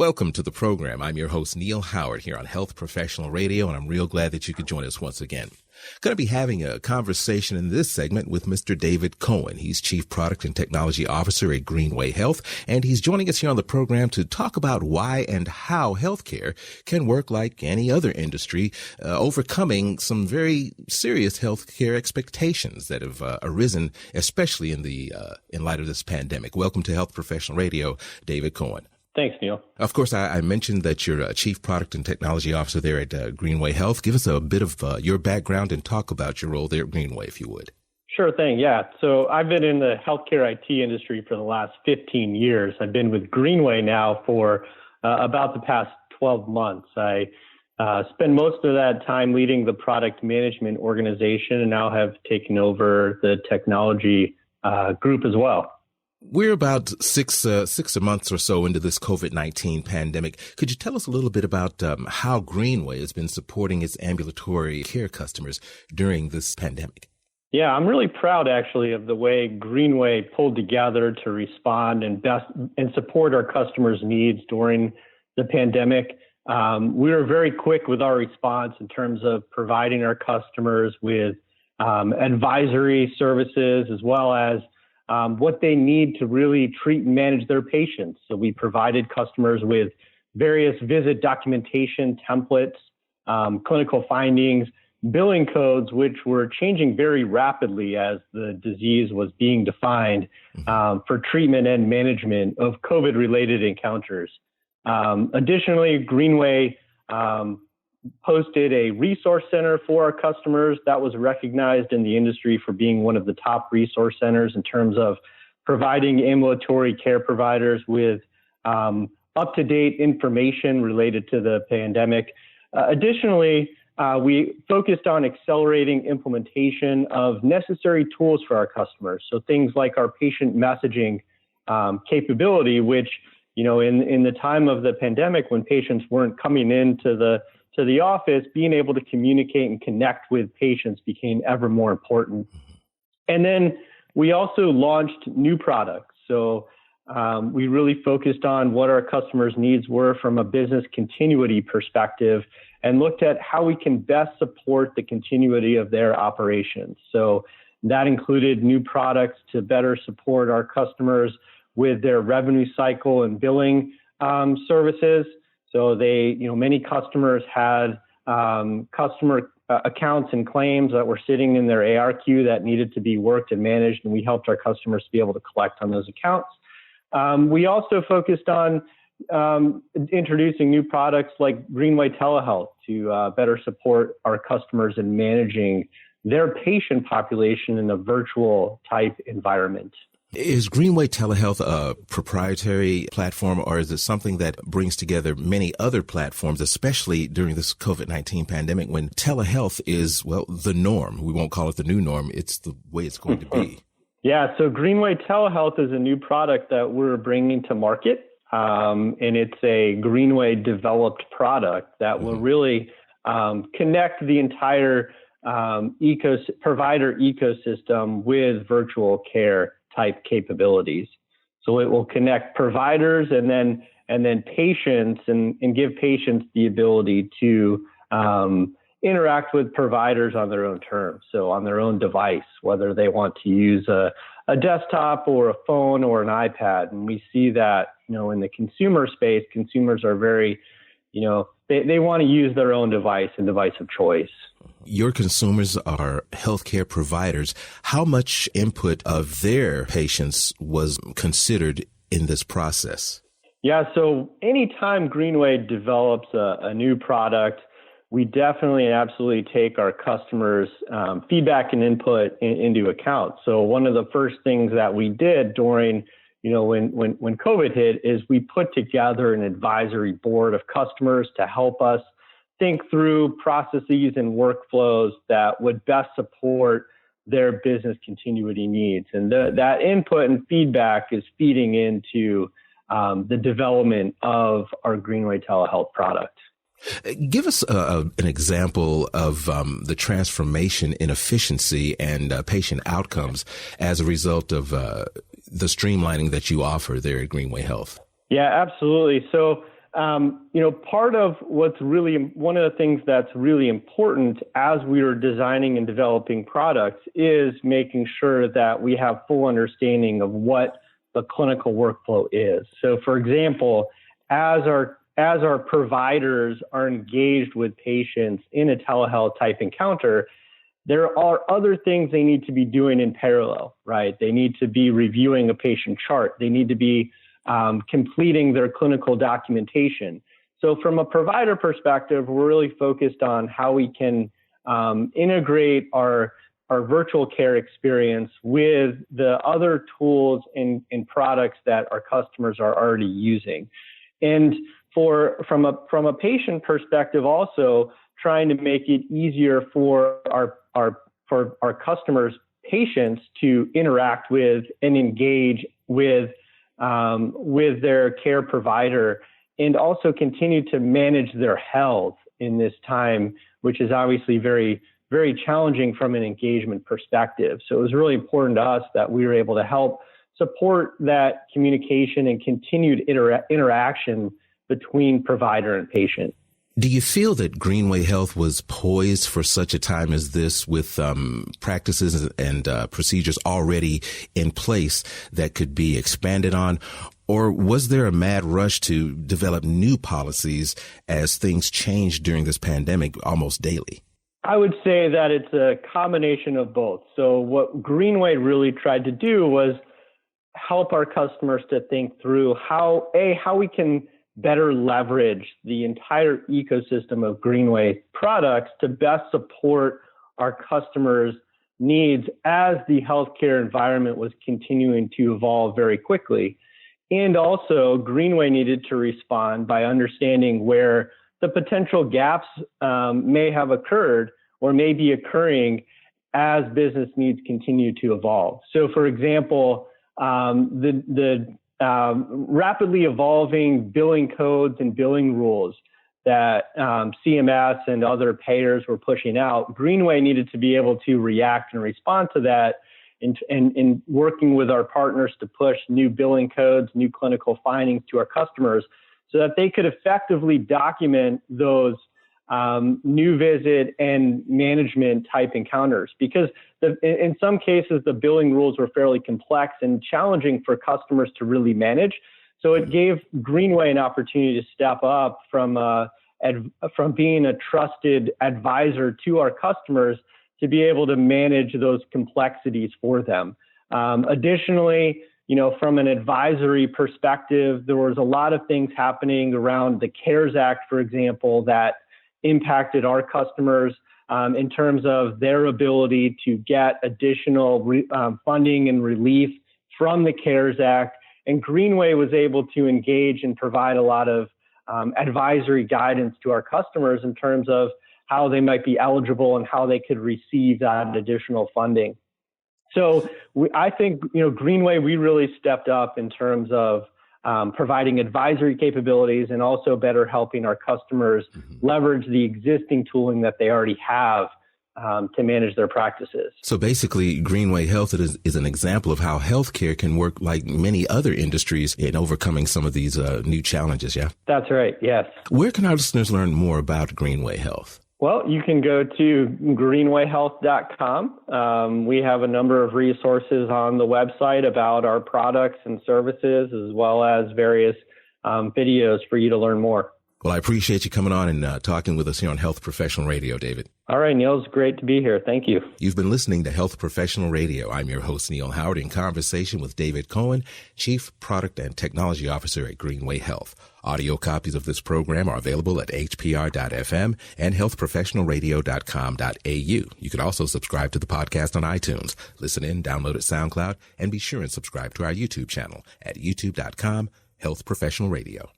Welcome to the program. I'm your host, Neil Howard, here on Health Professional Radio, and I'm real glad that you could join us once again. Going to be having a conversation in this segment with Mr. David Cohen. He's Chief Product and Technology Officer at Greenway Health, and he's joining us here on the program to talk about why and how healthcare can work like any other industry, overcoming some very serious healthcare expectations that have arisen, especially in light of this pandemic. Welcome to Health Professional Radio, David Cohen. Thanks, Neil. Of course, I mentioned that you're a Chief Product and Technology Officer there at Greenway Health. Give us a bit of your background and talk about your role there at Greenway, if you would. Sure thing, yeah. So I've been in the healthcare IT industry for the last 15 years. I've been with Greenway now for about the past 12 months. I spend most of that time leading the product management organization and now have taken over the technology group as well. We're about six months or so into this COVID-19 pandemic. Could you tell us a little bit about how Greenway has been supporting its ambulatory care customers during this pandemic? Yeah, I'm really proud actually of the way Greenway pulled together to respond and support our customers' needs during the pandemic. We were very quick with our response in terms of providing our customers with advisory services as well as what they need to really treat and manage their patients. So we provided customers with various visit documentation templates, clinical findings, billing codes, which were changing very rapidly as the disease was being defined for treatment and management of COVID-related encounters. Additionally, Greenway hosted a resource center for our customers that was recognized in the industry for being one of the top resource centers in terms of providing ambulatory care providers with up-to-date information related to the pandemic. Additionally, we focused on accelerating implementation of necessary tools for our customers. So things like our patient messaging capability, which, you know, in the time of the pandemic when patients weren't coming into the office, being able to communicate and connect with patients became ever more important. And then we also launched new products. So we really focused on what our customers' needs were from a business continuity perspective and looked at how we can best support the continuity of their operations. So that included new products to better support our customers with their revenue cycle and billing services. So many customers had customer accounts and claims that were sitting in their AR queue that needed to be worked and managed, and we helped our customers to be able to collect on those accounts. We also focused on introducing new products like Greenway Telehealth to better support our customers in managing their patient population in a virtual type environment. Is Greenway Telehealth a proprietary platform, or is it something that brings together many other platforms, especially during this COVID-19 pandemic when telehealth is, well, the norm? We won't call it the new norm. It's the way it's going to be. Yeah, so Greenway Telehealth is a new product that we're bringing to market, and it's a Greenway developed product that will really connect the entire provider ecosystem with virtual care type capabilities. So it will connect providers and then patients and give patients the ability to interact with providers on their own terms. So on their own device, whether they want to use a desktop or a phone or an iPad. And we see that, in the consumer space, consumers are very, they want to use their own device and device of choice. Your consumers are healthcare providers. How much input of their patients was considered in this process? Yeah, so anytime Greenway develops a new product, we definitely and absolutely take our customers' feedback and input into account. So one of the first things that we did during, when COVID hit is we put together an advisory board of customers to help us think through processes and workflows that would best support their business continuity needs. And that input and feedback is feeding into the development of our Greenway Telehealth product. Give us an example of the transformation in efficiency and patient outcomes as a result of the streamlining that you offer there at Greenway Health. Yeah, absolutely. So Part of one of the things that's really important as we are designing and developing products is making sure that we have full understanding of what the clinical workflow is. So, for example, as our providers are engaged with patients in a telehealth type encounter, there are other things they need to be doing in parallel, right? They need to be reviewing a patient chart. They need to be completing their clinical documentation. So from a provider perspective, we're really focused on how we can integrate our virtual care experience with the other tools and products that our customers are already using. And from a patient perspective, also trying to make it easier for our customers' patients to interact with and engage with their care provider, and also continue to manage their health in this time, which is obviously very, very challenging from an engagement perspective. So it was really important to us that we were able to help support that communication and continued interaction between provider and patient. Do you feel that Greenway Health was poised for such a time as this, with practices and procedures already in place that could be expanded on? Or was there a mad rush to develop new policies as things changed during this pandemic almost daily? I would say that it's a combination of both. So what Greenway really tried to do was help our customers to think through how we can better leverage the entire ecosystem of Greenway products to best support our customers' needs as the healthcare environment was continuing to evolve very quickly. And also, Greenway needed to respond by understanding where the potential gaps may have occurred or may be occurring as business needs continue to evolve. So, for example, the rapidly evolving billing codes and billing rules that CMS and other payers were pushing out, Greenway needed to be able to react and respond to that, and working with our partners to push new billing codes, new clinical findings to our customers so that they could effectively document those new visit and management type encounters. Because in some cases, the billing rules were fairly complex and challenging for customers to really manage. So it gave Greenway an opportunity to step up from being a trusted advisor to our customers to be able to manage those complexities for them. Additionally, from an advisory perspective, there was a lot of things happening around the CARES Act, for example, that impacted our customers in terms of their ability to get additional funding and relief from the CARES Act. And Greenway was able to engage and provide a lot of advisory guidance to our customers in terms of how they might be eligible and how they could receive that additional funding. So I think, Greenway, we really stepped up in terms of providing advisory capabilities and also better helping our customers leverage the existing tooling that they already have to manage their practices. So basically, Greenway Health is an example of how healthcare can work like many other industries in overcoming some of these new challenges, yeah? That's right, yes. Where can our listeners learn more about Greenway Health? Well, you can go to greenwayhealth.com. We have a number of resources on the website about our products and services, as well as various videos for you to learn more. Well, I appreciate you coming on and talking with us here on Health Professional Radio, David. All right, Neil, it's great to be here. Thank you. You've been listening to Health Professional Radio. I'm your host, Neil Howard, in conversation with David Cohen, Chief Product and Technology Officer at Greenway Health. Audio copies of this program are available at hpr.fm and healthprofessionalradio.com.au. You can also subscribe to the podcast on iTunes. Listen in, download at SoundCloud, and be sure and subscribe to our YouTube channel at youtube.com/Health Professional Radio.